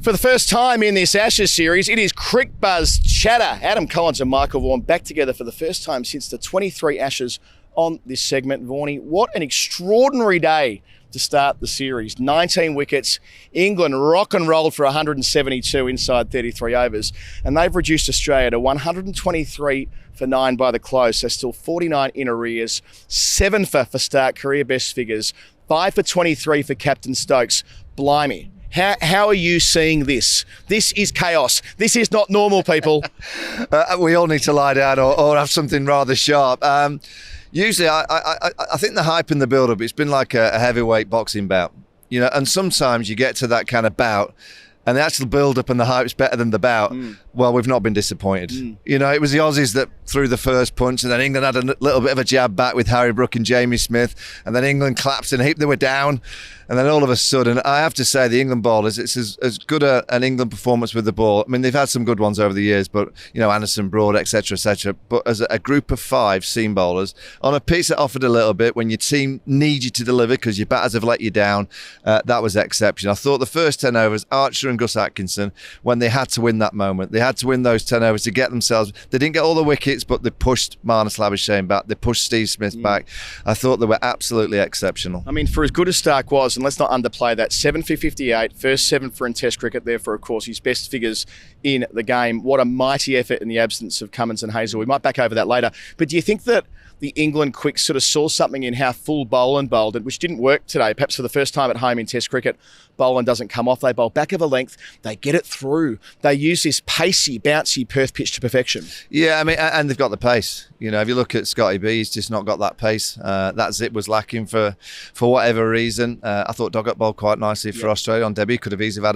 For the first time in this Ashes series, it is Crick Buzz Chatter. Adam Collins and Michael Vaughan back together for the first time since the 23 Ashes on this segment. Vaughanie, what an extraordinary day to start the series. 19 wickets. England rock and rolled for 172 inside 33 overs. And they've reduced Australia to 123 for 9 by the close. So still 49 in arrears. 7 for Starc, career best figures. 5 for 23 for Captain Stokes. Blimey. How are you seeing this? This is chaos. This is not normal, people. We all need to lie down or have something rather sharp. Usually, I think the hype and the build-up, it's been like a heavyweight boxing bout. You know, and sometimes you get to that kind of bout and the actual build-up and the hype's better than the bout. Well, we've not been disappointed. You know, it was the Aussies that threw the first punch, and then England had a little bit of a jab back with Harry Brook and Jamie Smith, and then England collapsed and they were down. And then all of a sudden, I have to say, the England bowlers, it's as good an England performance with the ball. I mean, they've had some good ones over the years, but, you know, Anderson, Broad, etc., etc. But as a group of 5 seam bowlers, on a piece that offered a little bit, when your team needs you to deliver because your batters have let you down, that was exceptional. I thought the first 10 overs, Archer and Gus Atkinson, when they had to win that moment, they had to win those 10 overs to get themselves, they didn't get all the wickets, but they pushed Marnus Labuschagne back, they pushed Steve Smith back. I thought they were absolutely exceptional. I mean, for as good as Starc was, and let's not underplay that, 7 for 58, first 7 for in Test cricket, therefore, of course, his best figures in the game. What a mighty effort in the absence of Cummins and Hazel. We might back over that later. But do you think that the England quicks sort of saw something in how full Boland bowled, which didn't work today? Perhaps for the first time at home in Test cricket, Boland doesn't come off. They bowl back of a length. They get it through. They use this pacey, bouncy Perth pitch to perfection. Yeah, I mean, and they've got the pace. You know, if you look at Scotty B, he's just not got that pace. That zip was lacking for whatever reason. I thought Doggett bowled quite nicely for Australia on debut. Could have easily had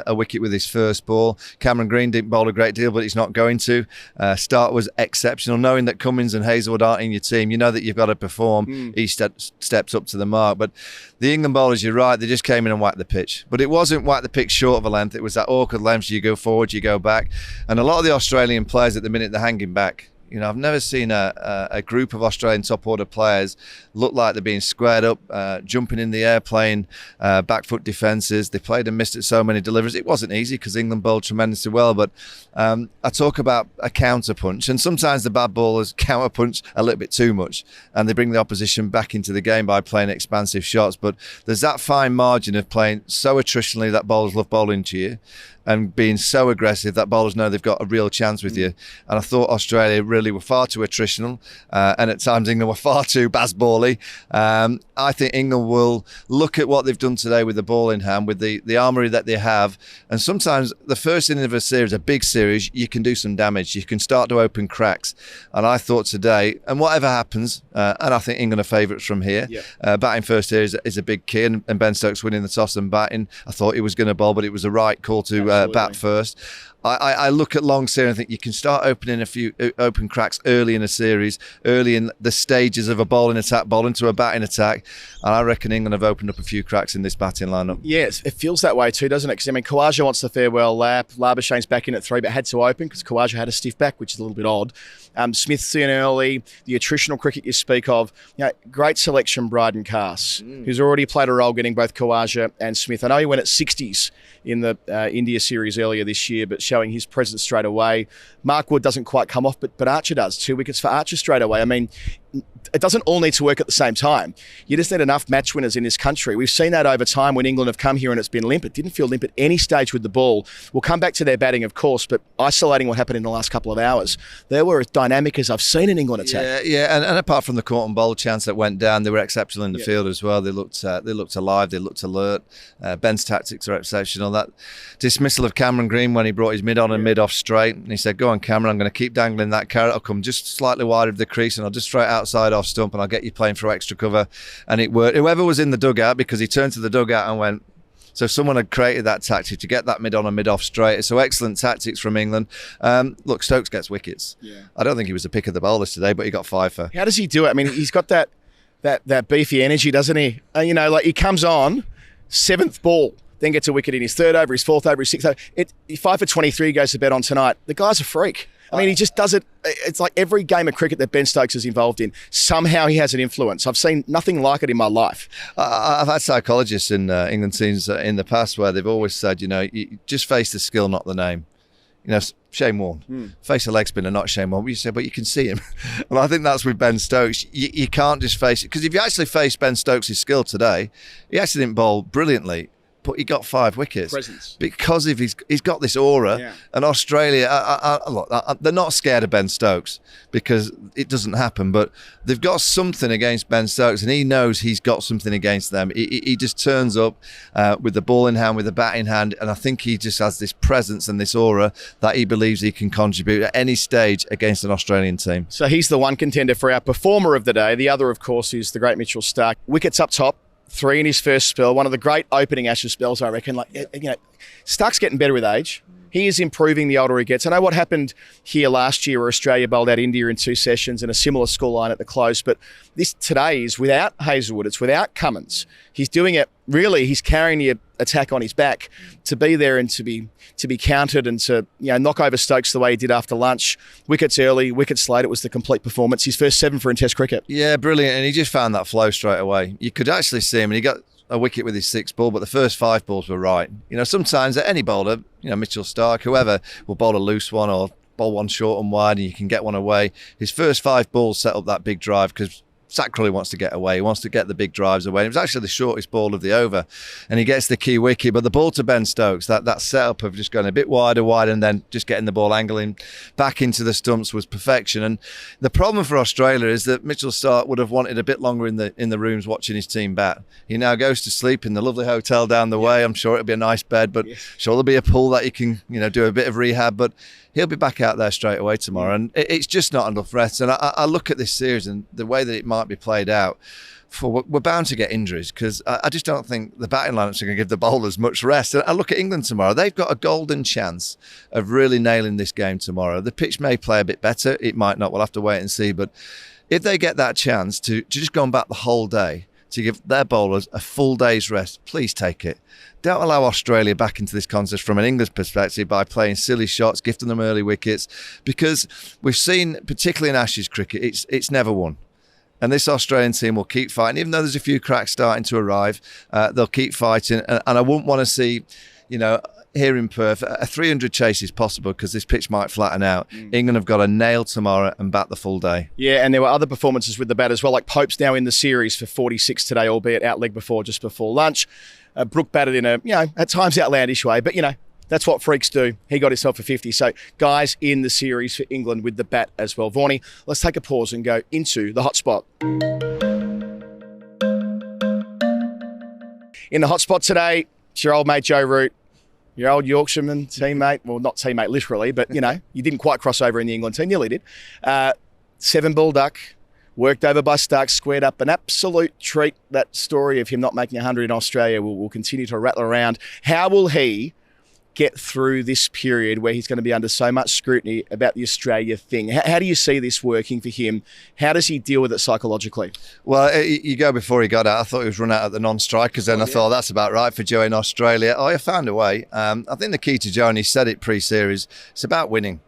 a wicket with his first ball. Cameron Green didn't bowl a great deal, but he's not going to. Starc was exceptional. Knowing that Cummins and Hazelwood aren't in your team, you know that you've got to perform. He steps up to the mark. But the England bowlers, you're right, they just came in and whacked the pitch. But it wasn't whack the pitch short of a length. It was that awkward length. You go forward, you go back. And a lot of the Australian players at the minute, they're hanging back. You know, I've never seen a group of Australian top order players look like they're being squared up, jumping in the air, playing back foot defences. They played and missed at so many deliveries. It wasn't easy because England bowled tremendously well. But I talk about a counter punch, and sometimes the bad bowlers counter punch a little bit too much, and they bring the opposition back into the game by playing expansive shots. But there's that fine margin of playing so attritionally that bowlers love bowling to you, and being so aggressive that bowlers know they've got a real chance with you. And I thought Australia really were far too attritional, and at times England were far too Bazball-y. I think England will look at what they've done today with the ball in hand, with the armoury that they have, and sometimes the first inning of a series, a big series, you can do some damage. You can start to open cracks. And I thought today, and whatever happens, and I think England are favourites from here, batting first here is a big key, and Ben Stokes winning the toss and batting. I thought he was going to bowl, but it was the right call to bat first. I look at long series and think you can start opening a few open cracks early in a series, early in the stages of a bowling attack, bowling to a batting attack. And I reckon England have opened up a few cracks in this batting lineup. Yes, it feels that way too, doesn't it? Because, I mean, Khawaja wants the farewell lap. Labuschagne's back in at 3, but had to open because Khawaja had a stiff back, which is a little bit odd. Smith's in early. The attritional cricket you speak of. You know, great selection, Bryden Cass, who's already played a role getting both Khawaja and Smith. I know he went at 60s in the India series earlier this year, but showing his presence straight away. Mark Wood doesn't quite come off, but Archer does. 2 wickets for Archer straight away. I mean, it doesn't all need to work at the same time. You just need enough match winners in this country. We've seen that over time when England have come here and it's been limp. It didn't feel limp at any stage with the ball. We'll come back to their batting, of course, but isolating what happened in the last couple of hours, they were as dynamic as I've seen an England attack. Yeah, and apart from the caught and bowl chance that went down, they were exceptional in the field as well. They looked alive, they looked alert. Ben's tactics are exceptional. That dismissal of Cameron Green when he brought his mid on and mid off straight, and he said, "Go on, Cameron, I'm going to keep dangling that carrot. I'll come just slightly wide of the crease and I'll just straight outside off stump and I'll get you playing for extra cover." And it worked. Whoever was in the dugout, because he turned to the dugout and went, so someone had created that tactic to get that mid on and mid off straight. So excellent tactics from England. Look, Stokes gets wickets. I don't think he was the pick of the bowlers today, but he got 5 for. How does he do it? I mean, he's got that beefy energy, doesn't he? You know, like he comes on, 7th ball, then gets a wicket in his 3rd over, his 4th over, his 6th over. 5 for 23 goes to bed on tonight. The guy's a freak. I mean, he just does it. It's like every game of cricket that Ben Stokes is involved in, somehow he has an influence. I've seen nothing like it in my life. I've had psychologists in England teams in the past where they've always said, you just face the skill, not the name. Shane Warne, face a leg spinner, not Shane Warne. You say, but you can see him. And I think that's with Ben Stokes. You can't just face it. Because if you actually face Ben Stokes' skill today, he actually didn't bowl brilliantly, but he got 5 wickets. Presence. Because of he's got this aura. Yeah. And Australia, look, they're not scared of Ben Stokes because it doesn't happen, but they've got something against Ben Stokes, and he knows he's got something against them. He just turns up with the ball in hand, with the bat in hand, and I think he just has this presence and this aura that he believes he can contribute at any stage against an Australian team. So he's the one contender for our performer of the day. The other, of course, is the great Mitchell Starc. Wickets up top. 3 in his first spell, one of the great opening Ashes spells, I reckon. Stark's getting better with age. He is improving the older he gets. I know what happened here last year where Australia bowled out India in 2 sessions and a similar scoreline at the close, but this today is without Hazlewood, it's without Cummins. He's doing it, really, he's carrying the attack on his back to be there and to be counted and to knock over Stokes the way he did after lunch. Wickets early, wickets late, it was the complete performance. His first 7 for in Test cricket. Yeah, brilliant, and he just found that flow straight away. You could actually see him, and he got a wicket with his 6th ball, but the first 5 balls were right. Sometimes any bowler, Mitchell Starc, whoever, will bowl a loose one or bowl one short and wide and you can get one away. His first 5 balls set up that big drive because Zach Crawley wants to get away. He wants to get the big drives away. It was actually the shortest ball of the over, and he gets the key wicket. But the ball to Ben Stokes, that setup of just going a bit wider, and then just getting the ball angling back into the stumps was perfection. And the problem for Australia is that Mitchell Starc would have wanted a bit longer in the rooms watching his team bat. He now goes to sleep in the lovely hotel down the way. I'm sure it'll be a nice bed, but sure there'll be a pool that you can do a bit of rehab. But he'll be back out there straight away tomorrow, and it's just not enough rest. And I look at this series and the way that it might be played out, we're bound to get injuries because I just don't think the batting lineups are going to give the bowlers much rest. And I look at England tomorrow; they've got a golden chance of really nailing this game tomorrow. The pitch may play a bit better; it might not. We'll have to wait and see. But if they get that chance to just go and bat the whole day, to give their bowlers a full day's rest, please take it. Don't allow Australia back into this contest from an English perspective by playing silly shots, gifting them early wickets, because we've seen, particularly in Ashes cricket, it's never won. And this Australian team will keep fighting. Even though there's a few cracks starting to arrive, they'll keep fighting. And I wouldn't want to see, here in Perth, a 300 chase is possible because this pitch might flatten out. England have got to nail tomorrow and bat the full day. Yeah, and there were other performances with the bat as well, like Pope's now in the series for 46 today, albeit out leg just before lunch. Brooke batted in a, at times outlandish way, but, that's what freaks do. He got himself for 50. So, guys in the series for England with the bat as well. Vaughanie, let's take a pause and go into the hot spot. In the hot spot today, it's your old mate Joe Root. Your old Yorkshireman teammate, well, not teammate literally, but, you didn't quite cross over in the England team, nearly did. 7-ball duck, worked over by Stark, squared up, an absolute treat. That story of him not making 100 in Australia will continue to rattle around. How will he get through this period where he's going to be under so much scrutiny about the Australia thing? How do you see this working for him? How does he deal with it psychologically? Well, you go before he got out. I thought he was run out at the non-strikers, and I thought that's about right for Joe in Australia. I found a way. I think the key to Joe, and he said it pre-series, it's about winning.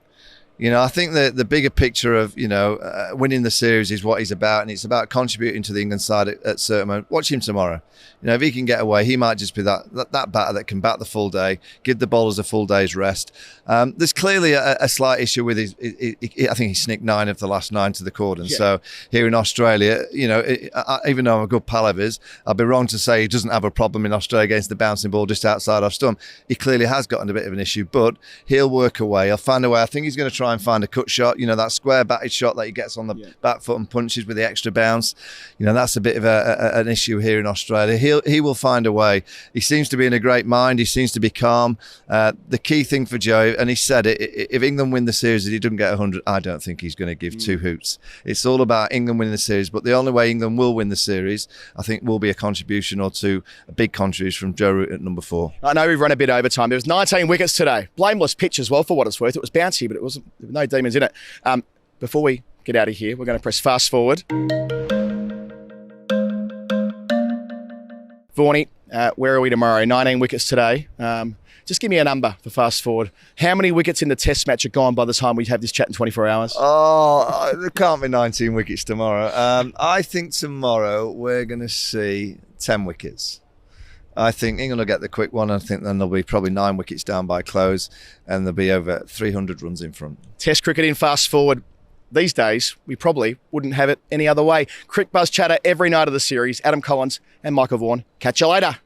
I think the bigger picture of, winning the series is what he's about, and it's about contributing to the England side at certain moment. Watch him tomorrow. If he can get away, he might just be that batter that can bat the full day, give the bowlers a full day's rest. There's clearly a slight issue with his, I think he snicked 9 of the last 9 to the cordon. Yeah. So here in Australia, even though I'm a good pal of his, I'd be wrong to say he doesn't have a problem in Australia against the bouncing ball just outside off stump. He clearly has gotten a bit of an issue, but he'll work away. He'll find a way. I think he's going to try and find a cut shot, that square batted shot that he gets on the back foot and punches with the extra bounce. That's a bit of an issue here in Australia. He will find a way. He seems to be in a great mind. He seems to be calm. The key thing for Joe, and he said it, if England win the series and he doesn't get 100, I don't think he's going to give 2 hoots. It's all about England winning the series, but the only way England will win the series, I think, will be a contribution or 2, a big contribution from Joe Root at number 4. I know we've run a bit over time. There was 19 wickets today. Blameless pitch as well, for what it's worth. It was bouncy, but it wasn't, there were no demons in it. Before we get out of here, we're going to press fast forward. Vaughanie, Where are we tomorrow? 19 wickets today. Just give me a number for fast forward. How many wickets in the test match are gone by the time we have this chat in 24 hours? Oh, there can't be 19 wickets tomorrow. I think tomorrow we're going to see 10 wickets. I think England will get the quick one. I think then there'll be probably 9 wickets down by close and there'll be over 300 runs in front. Test cricket in fast forward. These days, we probably wouldn't have it any other way. Crick Buzz chatter every night of the series. Adam Collins and Michael Vaughan. Catch you later.